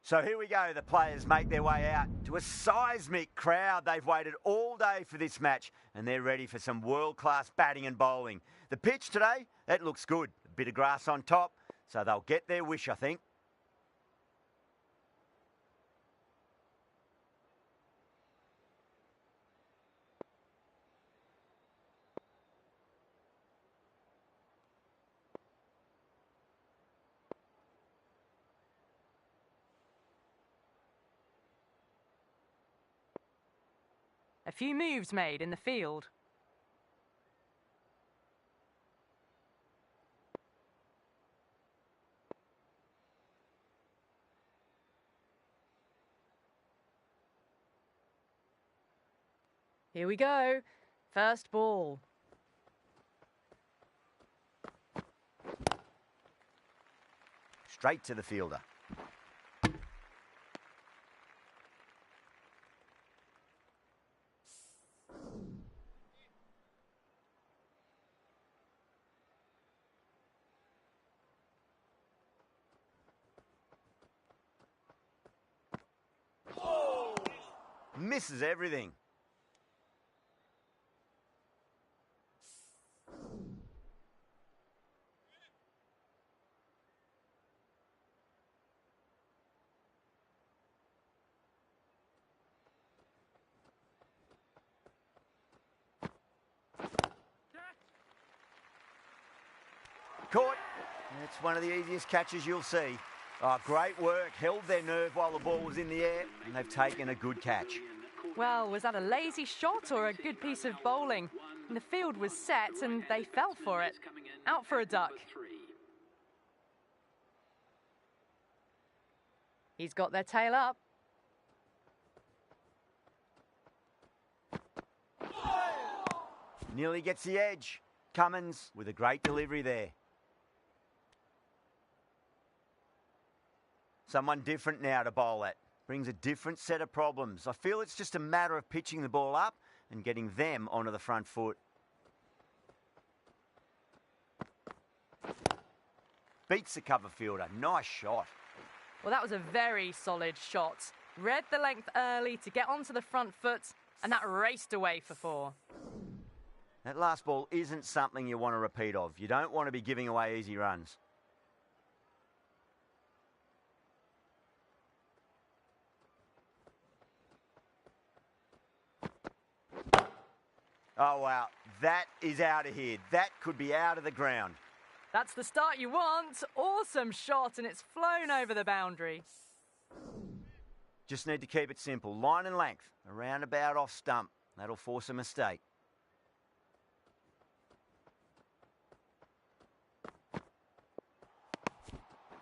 So here we go. The players make their way out to a seismic crowd. They've waited all day for this match and they're ready for some world-class batting and bowling. The pitch today, it looks good. A bit of grass on top, so they'll get their wish, I think. A few moves made in the field. Here we go. First ball. Straight to the fielder. Misses everything. Caught. It's one of the easiest catches you'll see. Oh, great work. Held their nerve while the ball was in the air, and they've taken a good catch. Well, was that a lazy shot or a good piece of bowling? The field was set and they fell for it. Out for a duck. He's got their tail up. Nearly gets the edge. Cummins with a great delivery there. Someone different now to bowl at. Brings a different set of problems. I feel it's just a matter of pitching the ball up and getting them onto the front foot. Beats the cover fielder. Nice shot. Well, that was a very solid shot. Read the length early to get onto the front foot, and that raced away for 4. That last ball isn't something you want to repeat of. You don't want to be giving away easy runs. Oh, wow. That is out of here. That could be out of the ground. That's the start you want. Awesome shot, and it's flown over the boundary. Just need to keep it simple. Line and length. A roundabout off stump. That'll force a mistake.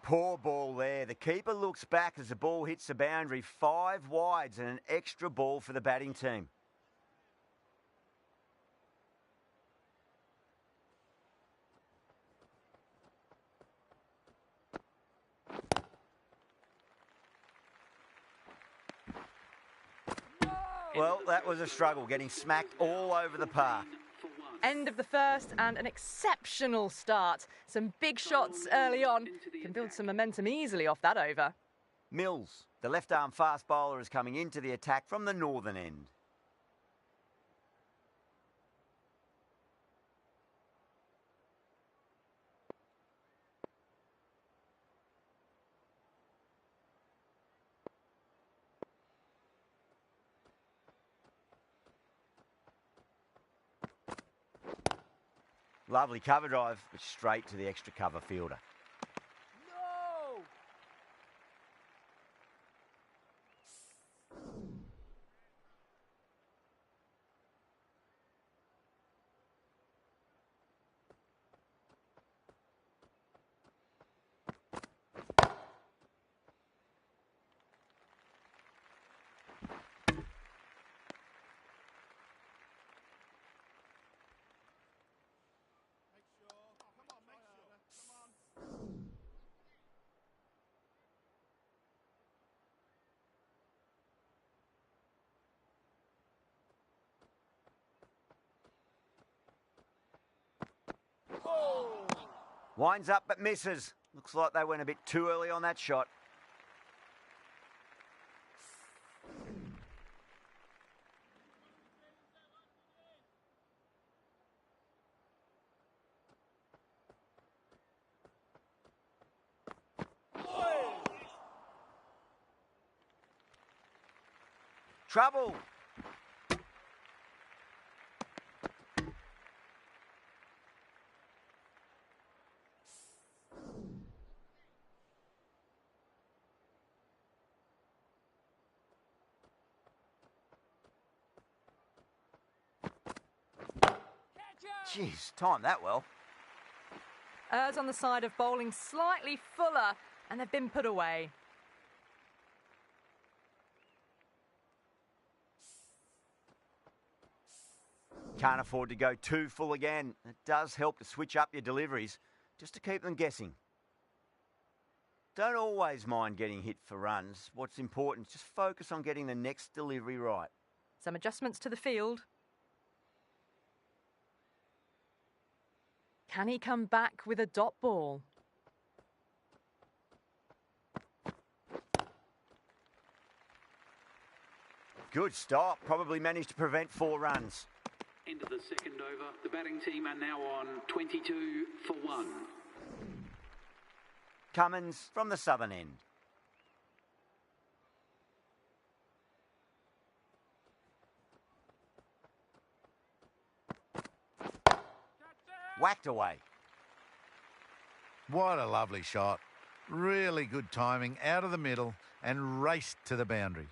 Poor ball there. The keeper looks back as the ball hits the boundary. 5 wides and an extra ball for the batting team. Well, that was a struggle, getting smacked all over the park. End of the first and an exceptional start. Some big shots early on. Can build some momentum easily off that over. Mills, the left-arm fast bowler, is coming into the attack from the northern end. Lovely cover drive, but straight to the extra cover fielder. No! Winds up but misses. Looks like they went a bit too early on that shot. Trouble. Jeez, timed that well. Errs on the side of bowling slightly fuller, and they've been put away. Can't afford to go too full again. It does help to switch up your deliveries, just to keep them guessing. Don't always mind getting hit for runs. What's important is just focus on getting the next delivery right. Some adjustments to the field. Can he come back with a dot ball? Good stop. Probably managed to prevent 4 runs. End of the second over. The batting team are now on 22 for 1. Cummins from the southern end. Whacked away. What a lovely shot. Really good timing out of the middle and raced to the boundary.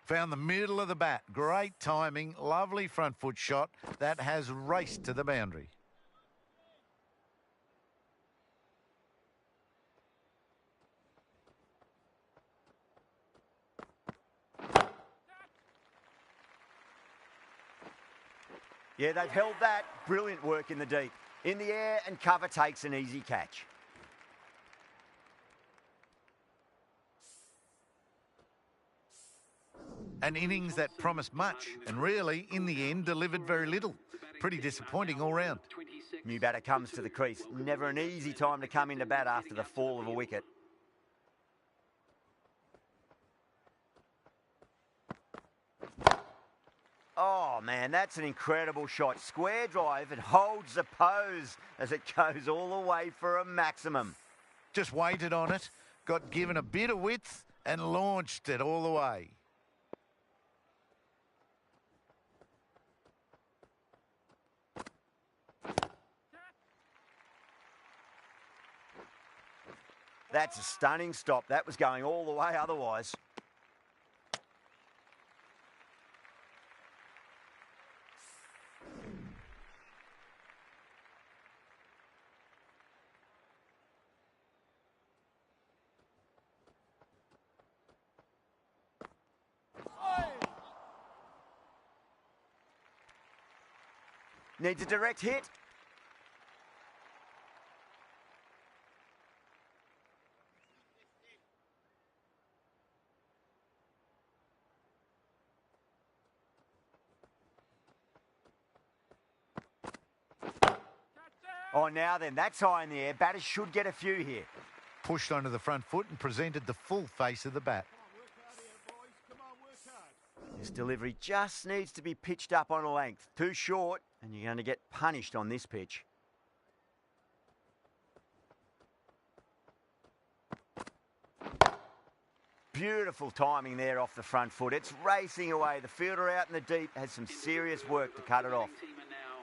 Found the middle of the bat. Great timing. Lovely front foot shot that has raced to the boundary. Yeah, they've held that. Brilliant work in the deep. In the air and cover takes an easy catch. An innings that promised much and really, in the end, delivered very little. Pretty disappointing all round. New batter comes to the crease. Never an easy time to come into bat after the fall of a wicket. Oh, man, that's an incredible shot. Square drive and holds the pose as it goes all the way for a maximum. Just waited on it, got given a bit of width and launched it all the way. That's a stunning stop. That was going all the way otherwise. Needs a direct hit. Oh, now then, that's high in the air. Batters should get a few here. Pushed onto the front foot and presented the full face of the bat. This delivery just needs to be pitched up on a length. Too short, and you're going to get punished on this pitch. Beautiful timing there off the front foot. It's racing away. The fielder out in the deep has some serious work to cut it off.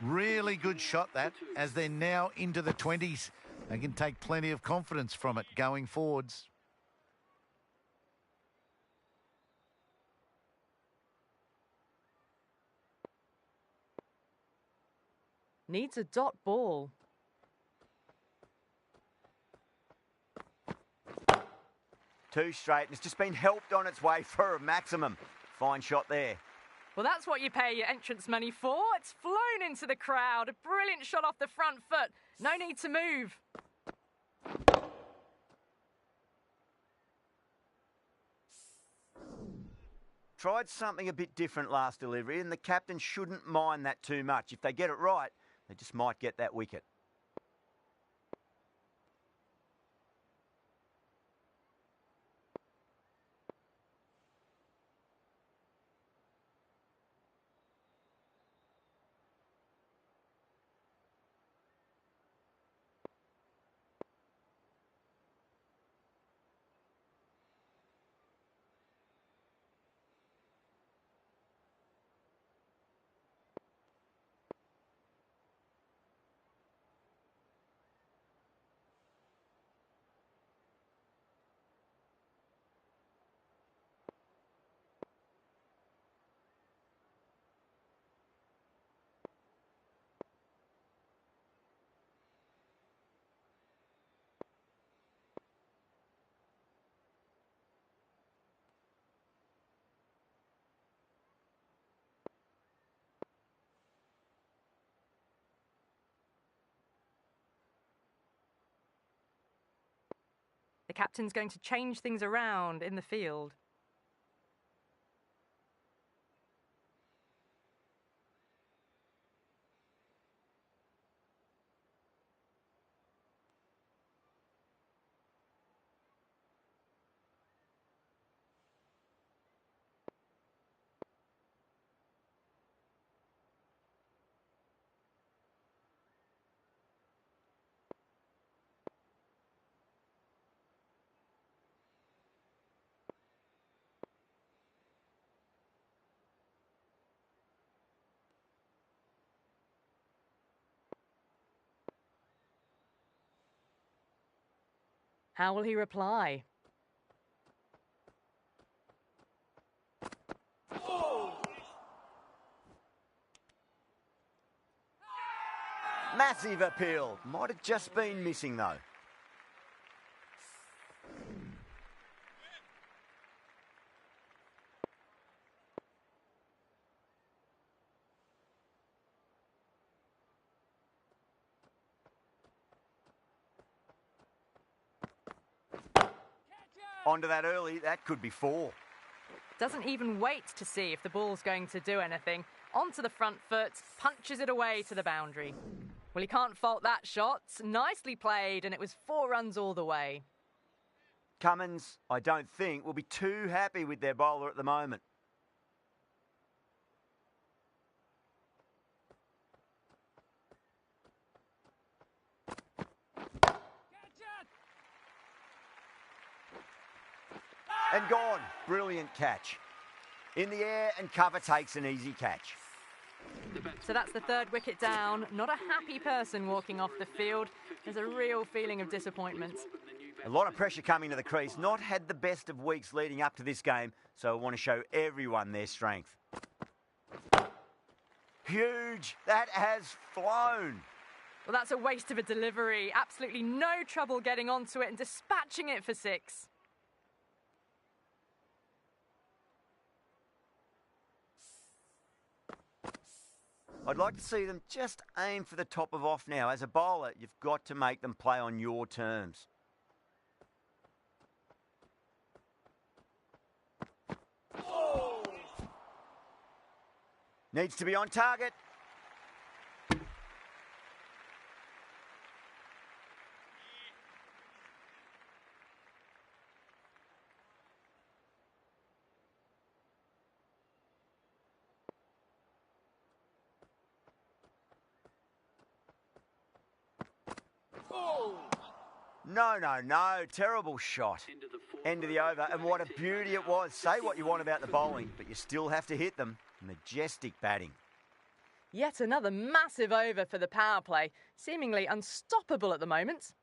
Really good shot that, as they're now into the 20s. They can take plenty of confidence from it going forwards. Needs a dot ball. Too straight, and it's just been helped on its way for a maximum. Fine shot there. Well, that's what you pay your entrance money for. It's flown into the crowd. A brilliant shot off the front foot. No need to move. Tried something a bit different last delivery, and the captain shouldn't mind that too much. If they get it right, they just might get that wicket. captain's going to change things around in the field. How will he reply? Massive appeal. Might have just been missing though. Onto that early, that could be 4. Doesn't even wait to see if the ball's going to do anything. Onto the front foot, punches it away to the boundary. Well, he can't fault that shot. Nicely played, and it was 4 runs all the way. Cummins, I don't think, will be too happy with their bowler at the moment. And gone. Brilliant catch. In the air, and cover takes an easy catch. So that's the 3rd wicket down. Not a happy person walking off the field. There's a real feeling of disappointment. A lot of pressure coming to the crease. Not had the best of weeks leading up to this game, so I want to show everyone their strength. Huge. That has flown. Well, that's a waste of a delivery. Absolutely no trouble getting onto it and dispatching it for 6. I'd like to see them just aim for the top of off now. As a bowler, you've got to make them play on your terms. Oh. Needs to be on target. No. Terrible shot. End of the over. And what a beauty it was. Say what you want about the bowling, but you still have to hit them. Majestic batting. Yet another massive over for the power play. Seemingly unstoppable at the moment.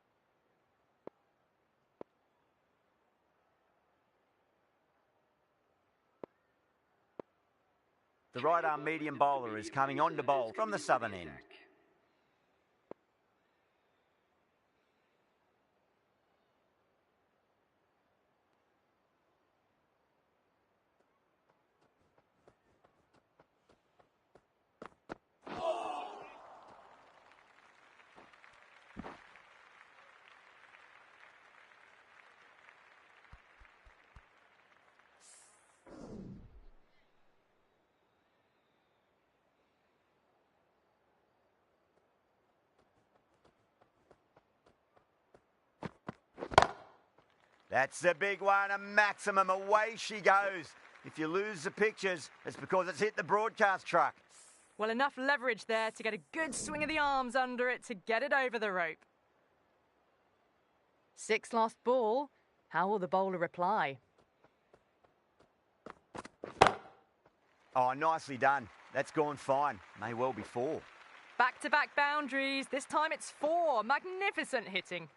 The right-arm medium bowler is coming on to bowl from the southern end. That's the big one, a maximum. Away she goes. If you lose the pictures, it's because it's hit the broadcast truck. Well, enough leverage there to get a good swing of the arms under it to get it over the rope. 6 last ball. How will the bowler reply? Oh, nicely done. That's gone fine. May well be 4. Back-to-back boundaries. This time it's 4. Magnificent hitting.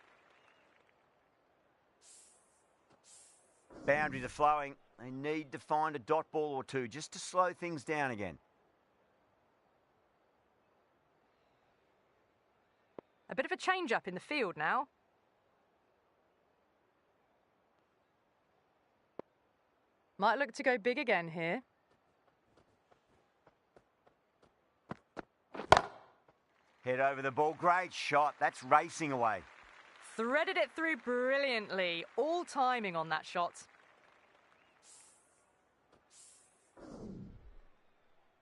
Boundaries are flowing. They need to find a dot ball or two just to slow things down again. A bit of a change-up in the field now. Might look to go big again here. Head over the ball. Great shot. That's racing away. Threaded it through brilliantly. All timing on that shot.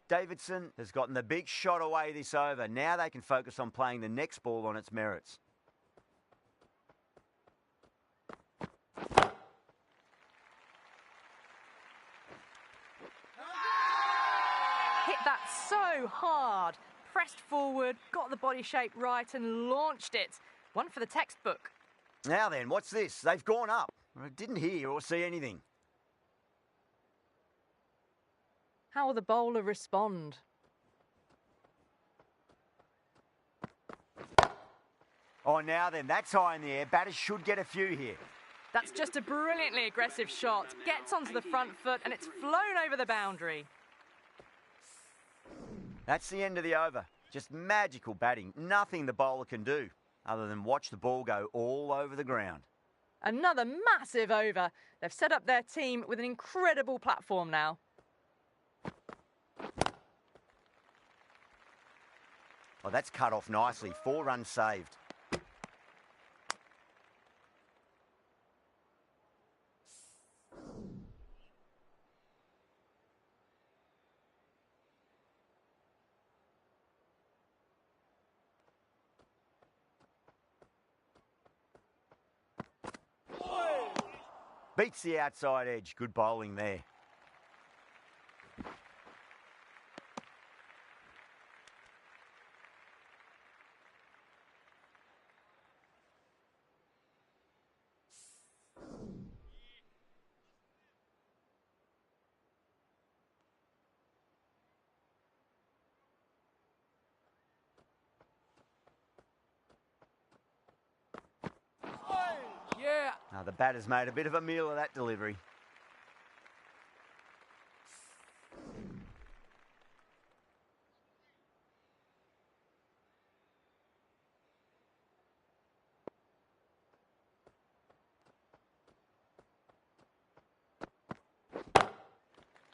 Davidson has gotten the big shot away this over. Now they can focus on playing the next ball on its merits. Hit that so hard. Pressed forward, got the body shape right and launched it. One for the textbook. Now then, what's this? They've gone up. I didn't hear or see anything. How will the bowler respond? Oh, now then, that's high in the air. Batters should get a few here. That's just a brilliantly aggressive shot. Gets onto the front foot and it's flown over the boundary. That's the end of the over. Just magical batting. Nothing the bowler can do other than watch the ball go all over the ground. Another massive over. They've set up their team with an incredible platform now. Oh, that's cut off nicely. 4 runs saved. Beats the outside edge. Good bowling there. Yeah. Now the batter's made a bit of a meal of that delivery.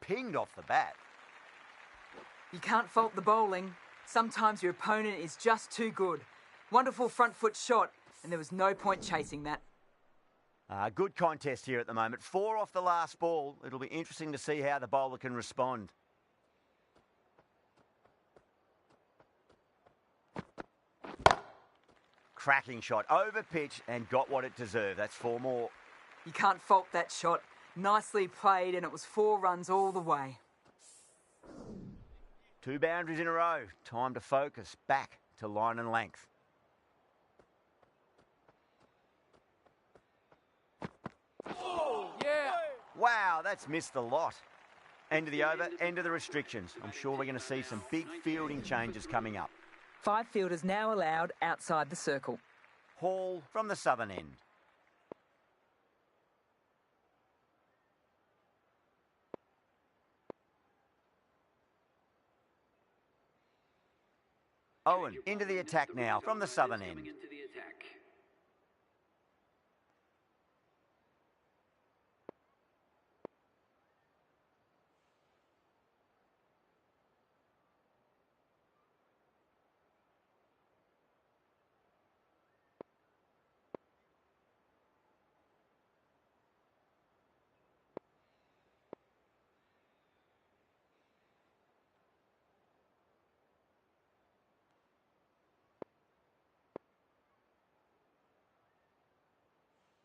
Pinged off the bat. You can't fault the bowling. Sometimes your opponent is just too good. Wonderful front foot shot, and there was no point chasing that. Good contest here at the moment. 4 off the last ball. It'll be interesting to see how the bowler can respond. Cracking shot. Over pitch and got what it deserved. That's 4 more. You can't fault that shot. Nicely played, and it was 4 runs all the way. 2 boundaries in a row. Time to focus. Back to line and length. Oh, yeah. Wow, that's missed a lot. End of the over, end of the restrictions. I'm sure we're going to see some big fielding changes coming up. 5 fielders now allowed outside the circle. Hall from the southern end. Owen into the attack now from the southern end. Into the attack.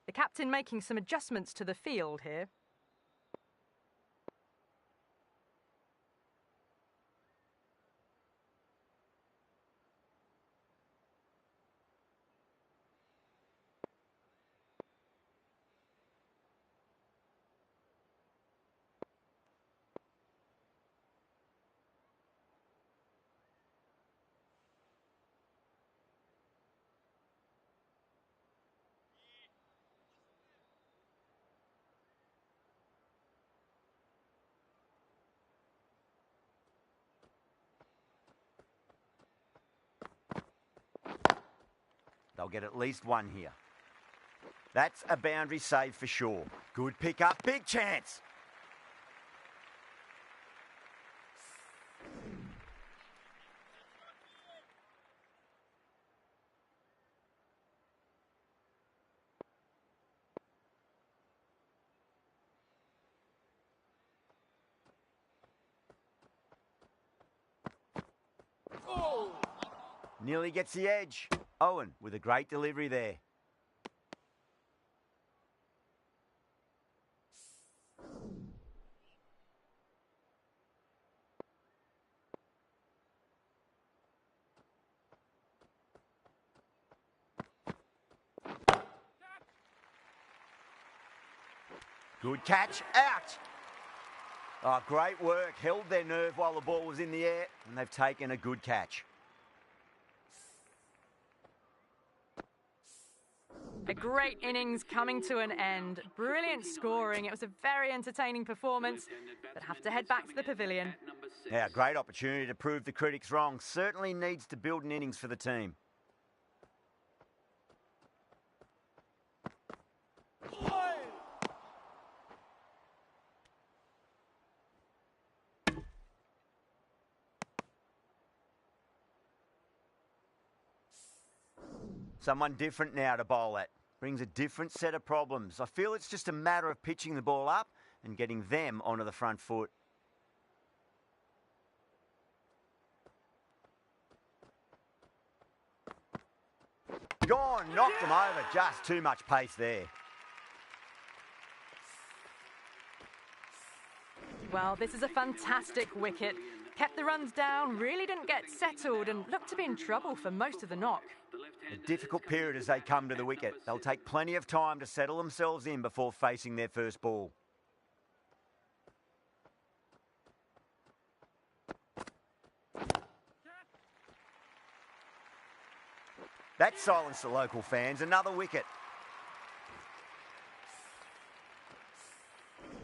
The captain making some adjustments to the field here. They'll get at least 1 here. That's a boundary save for sure. Good pick up, big chance. Nearly gets the edge. Owen with a great delivery there. Good catch, out. Oh, great work. Held their nerve while the ball was in the air, and they've taken a good catch. A great innings coming to an end. Brilliant scoring. It was a very entertaining performance, but have to head back to the pavilion. Yeah, great opportunity to prove the critics wrong. Certainly needs to build an innings for the team. Someone different now to bowl at. Brings a different set of problems. I feel it's just a matter of pitching the ball up and getting them onto the front foot. Gone, knocked them over. Just too much pace there. Well, this is a fantastic wicket. Kept the runs down, really didn't get settled and looked to be in trouble for most of the knock. A difficult period as they come to the wicket. They'll take plenty of time to settle themselves in before facing their first ball. That silenced the local fans. Another wicket.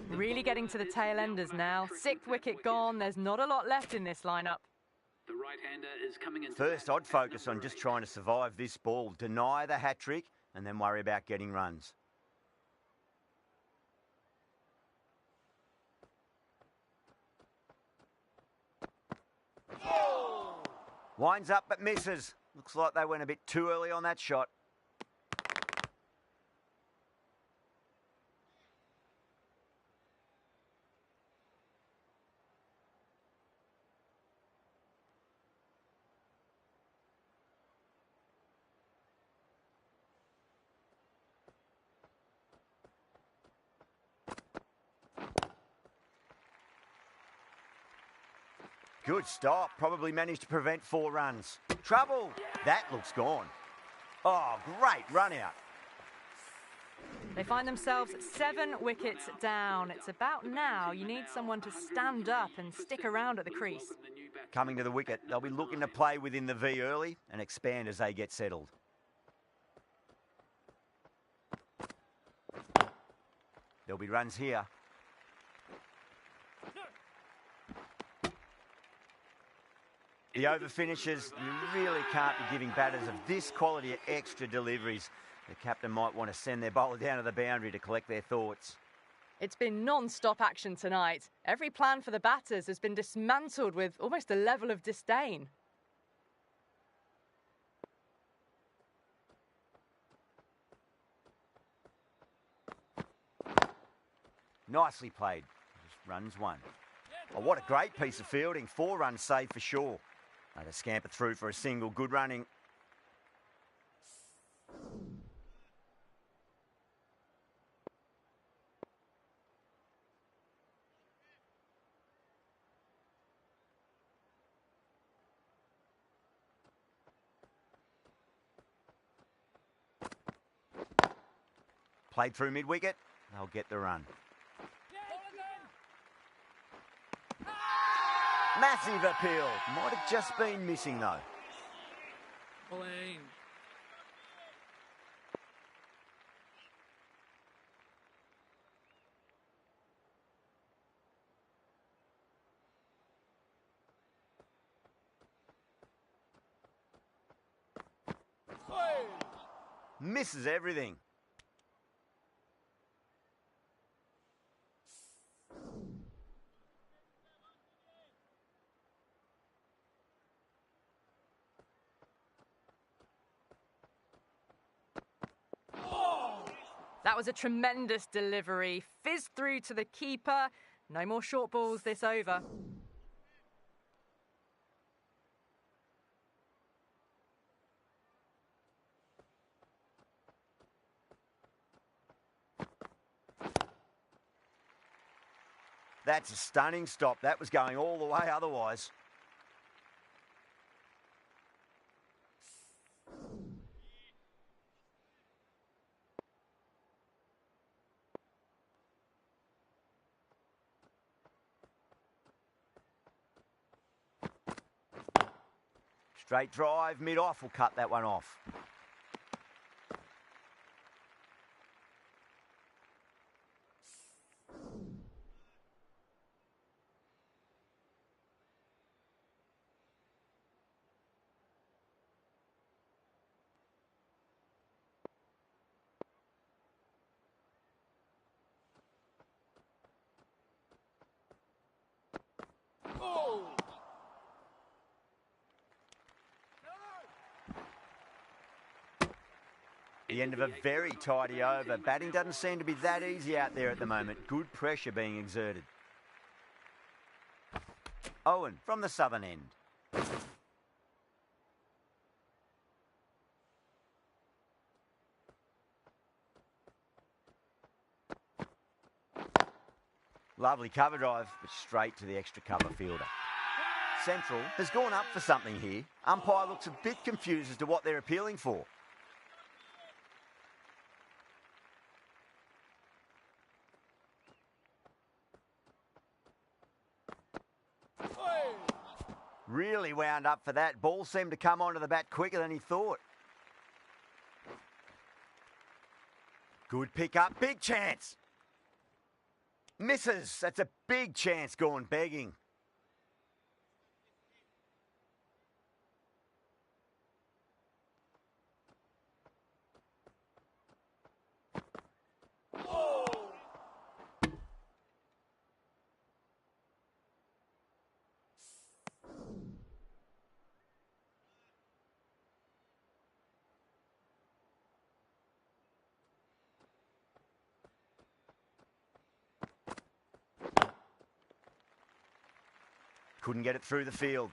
Really getting to the tail enders now. Sixth wicket gone. There's not a lot left in this lineup. The right-hander is coming in. First, I'd focus on just trying to survive this ball, deny the hat-trick, and then worry about getting runs. Winds up but misses. Looks like they went a bit too early on that shot. Good stop. Probably managed to prevent 4 runs. Trouble. That looks gone. Oh, great run out. They find themselves 7 wickets down. It's about now you need someone to stand up and stick around at the crease. Coming to the wicket, they'll be looking to play within the V early and expand as they get settled. There'll be runs here. The over finishes, you really can't be giving batters of this quality extra deliveries. The captain might want to send their bowler down to the boundary to collect their thoughts. It's been non-stop action tonight. Every plan for the batters has been dismantled with almost a level of disdain. Nicely played. Just runs 1. Oh, what a great piece of fielding. 4 runs saved for sure. They scamper through for a single. Good running. Played through mid-wicket. They'll get the run. Massive appeal. Might have just been missing though. Blaine. Misses everything. That was a tremendous delivery. Fizzed through to the keeper. No more short balls this over. That's a stunning stop. That was going all the way otherwise. Straight drive, mid-off will cut that one off. The end of a very tidy over. Batting doesn't seem to be that easy out there at the moment. Good pressure being exerted. Owen from the southern end. Lovely cover drive, but straight to the extra cover fielder. Central has gone up for something here. Umpire looks a bit confused as to what they're appealing for. Really wound up for that. Ball seemed to come onto the bat quicker than he thought. Good pick up, big chance. Misses. That's a big chance gone begging. Couldn't get it through the field.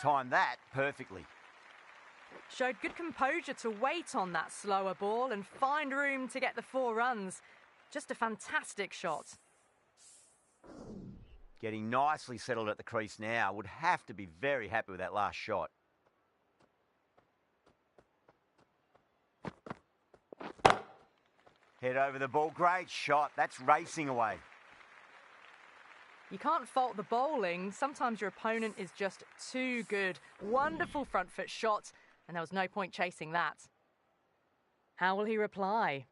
Timed that perfectly. Showed good composure to wait on that slower ball and find room to get the 4 runs. Just a fantastic shot. Getting nicely settled at the crease now. Would have to be very happy with that last shot. Head over the ball. Great shot. That's racing away. You can't fault the bowling. Sometimes your opponent is just too good. Wonderful front foot shot, and there was no point chasing that. How will he reply?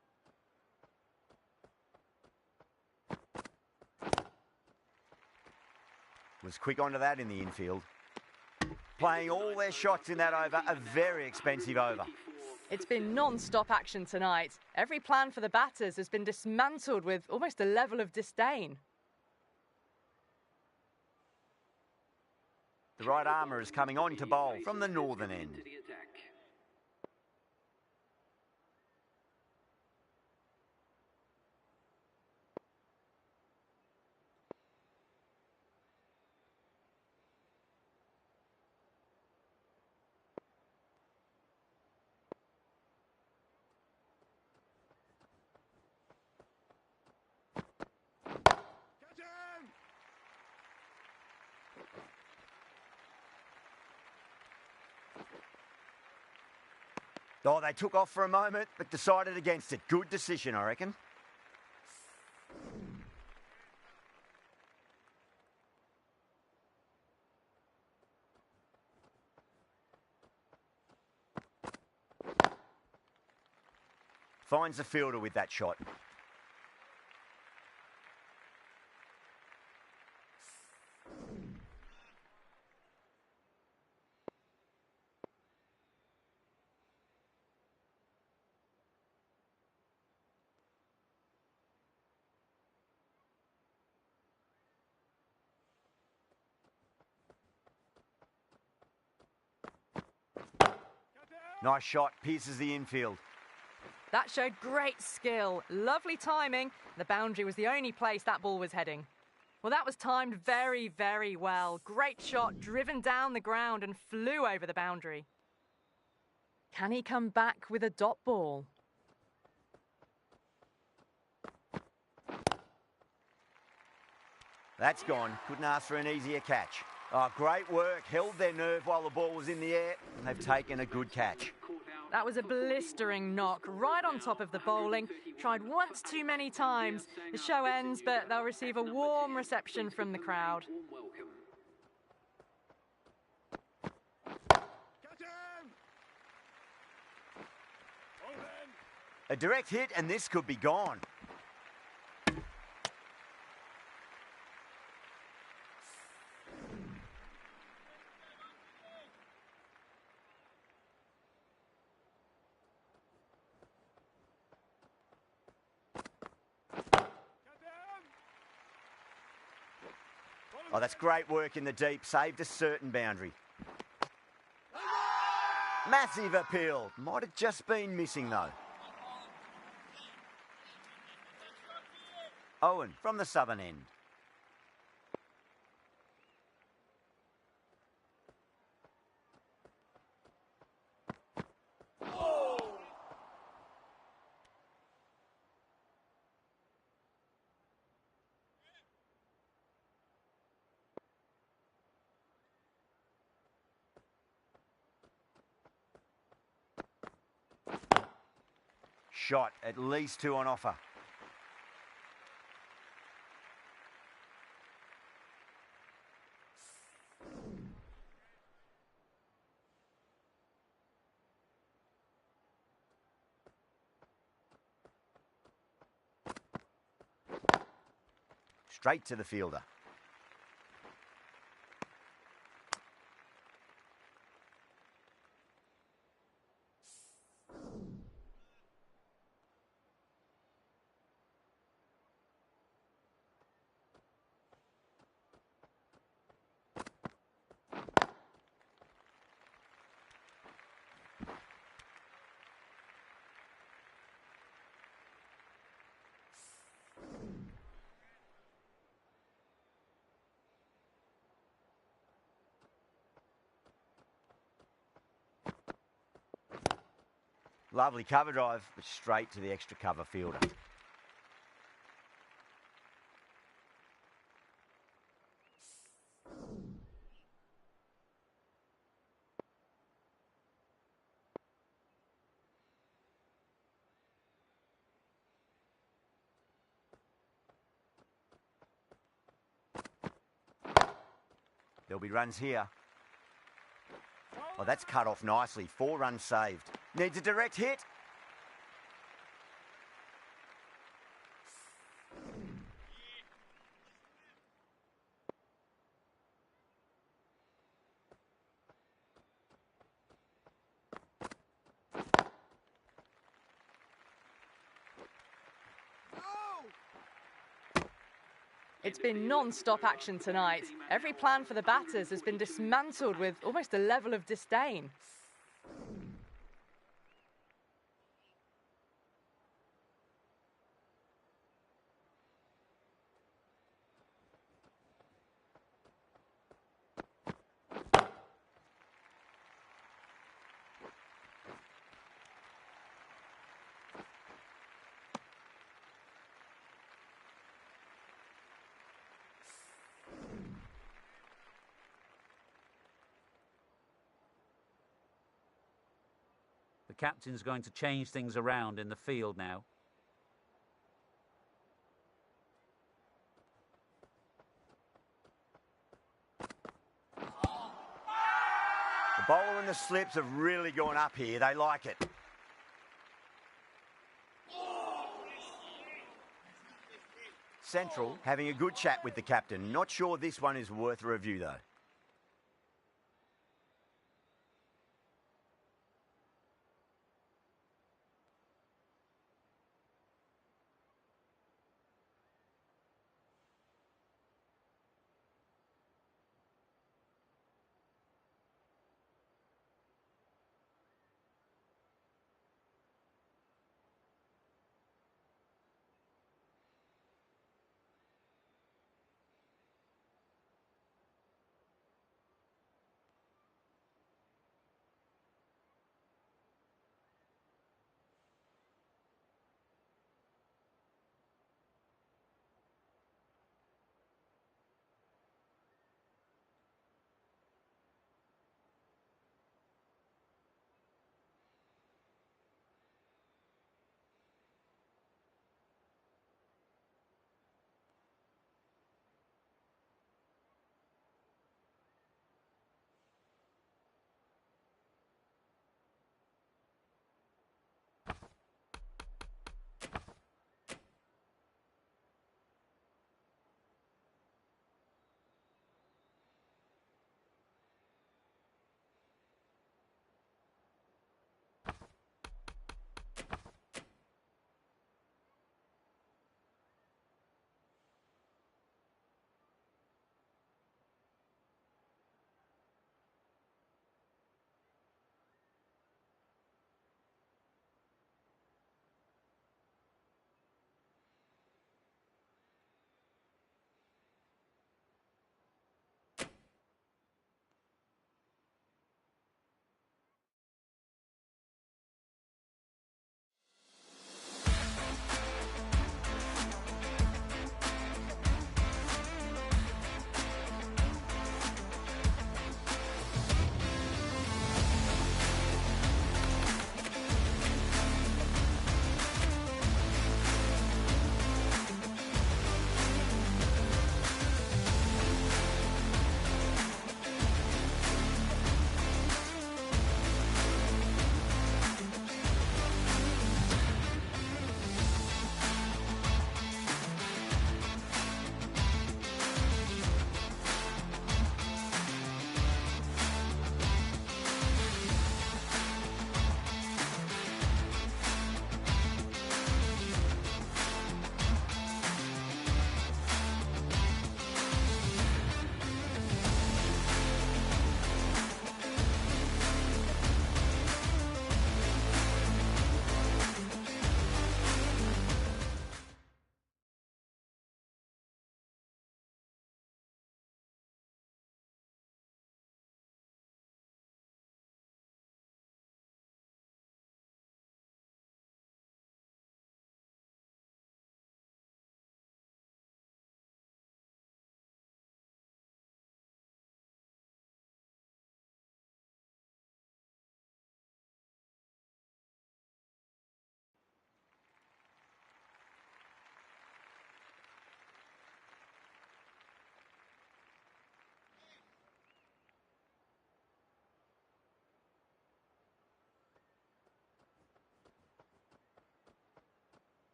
Was quick onto that in the infield. Playing all their shots in that over, a very expensive over. It's been non-stop action tonight. Every plan for the batters has been dismantled with almost a level of disdain. The right armour is coming on to bowl from the northern end. Oh, they took off for a moment, but decided against it. Good decision, I reckon. Finds the fielder with that shot. Nice shot, pierces the infield. That showed great skill, lovely timing. The boundary was the only place that ball was heading. Well, that was timed very, very well. Great shot, driven down the ground and flew over the boundary. Can he come back with a dot ball? That's gone. Couldn't ask for an easier catch. Oh, great work. Held their nerve while the ball was in the air. And they've taken a good catch. That was a blistering knock right on top of the bowling. Tried once too many times. The show ends, but they'll receive a warm reception from the crowd. A direct hit and this could be gone. Oh, that's great work in the deep. Saved a certain boundary. Massive appeal. Might have just been missing, though. Owen from the southern end. Shot, at least two on offer. Straight to the fielder. Lovely cover drive, but straight to the extra cover fielder. There'll be runs here. Oh, that's cut off nicely. 4 runs saved. Needs a direct hit. It's been non-stop action tonight. Every plan for the batters has been dismantled with almost a level of disdain. The captain's going to change things around in the field now. The bowler and the slips have really gone up here. They like it. Central having a good chat with the captain. Not sure this one is worth a review, though.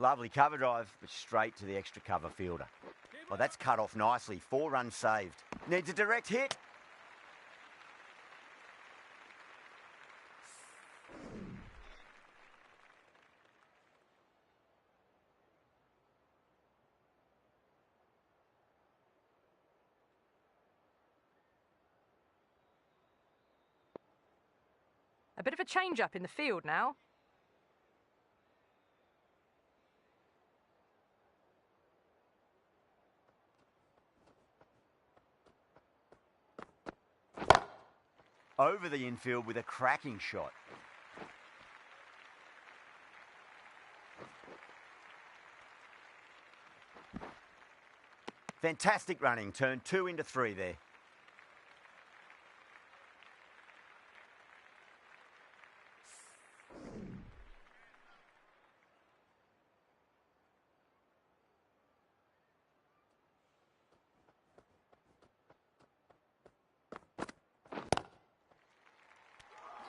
Lovely cover drive, but straight to the extra cover fielder. Well, that's cut off nicely. 4 runs saved. Needs a direct hit. A bit of a change-up in the field now. Over the infield with a cracking shot. Fantastic running. Turned 2 into 3 there.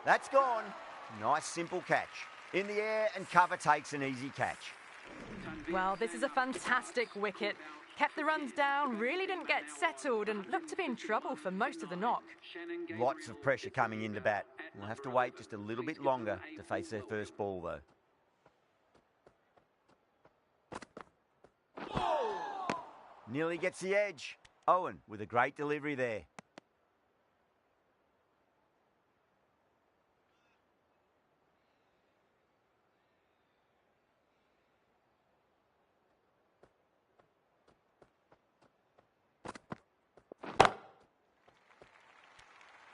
That's gone. Nice simple catch. In the air and cover takes an easy catch. Well, this is a fantastic wicket. Kept the runs down, really didn't get settled and looked to be in trouble for most of the knock. Lots of pressure coming into bat. We'll have to wait just a little bit longer to face their first ball though. Nearly gets the edge. Owen with a great delivery there.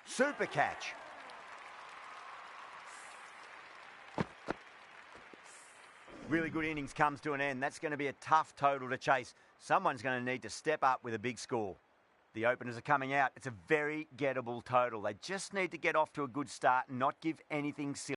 Super catch. Really good innings comes to an end. That's going to be a tough total to chase. Someone's going to need to step up with a big score. The openers are coming out. It's a very gettable total. They just need to get off to a good start and not give anything silly.